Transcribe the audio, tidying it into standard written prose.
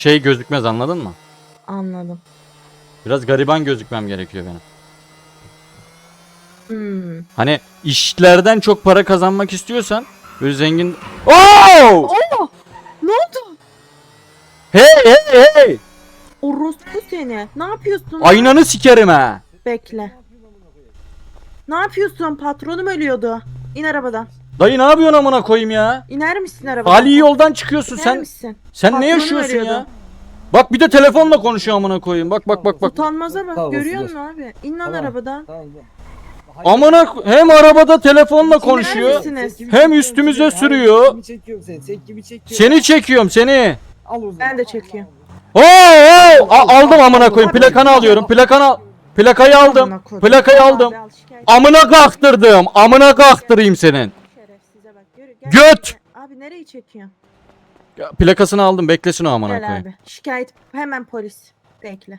şey gözükmez, anladın mı? Anladım. Biraz gariban gözükmem gerekiyor benim. Hmm. Hani işlerden çok para kazanmak istiyorsan böyle zengin... Oo! Oh! Ne oldu? Hey hey hey! Orospu seni. Ne yapıyorsun lan? Aynanı sikerim ha. Bekle. Ne yapıyorsun? Patronum ölüyordu. İn arabadan. Dayı ne yapıyorsun amına koyayım ya? İner misin arabadan? Hali yoldan çıkıyorsun İner sen. misin? Sen ne Patronum yaşıyorsun ya? ölüyordu. Bak bir de telefonla konuşuyor amına koyayım. Bak bak bak bak. Utanmaza bak. Tamam, Görüyor olsun, musun abi? İn lan Tamam. arabadan. Tamam. Hem arabada telefonla konuşuyor. misiniz? Hem üstümüze sürüyor. Seni çekiyorum seni. Sen kimi çekiyorum? Seni çekiyorum seni. Al o zaman. Ben de çekiyorum. Aldım amına koyayım. Plakanı alıyorum. Plakayı aldım. Amına koydum. Plakayı aldım. Abi, al, şikayet. Amına kalktırdım. Amına kalktırayım senin. Şerefsize bak. Göt! Abi nereyi çekiyorsun? Plakasını aldım. Beklesin o amına Gel koyayım. abi. Şikayet. Hemen polis. Bekle.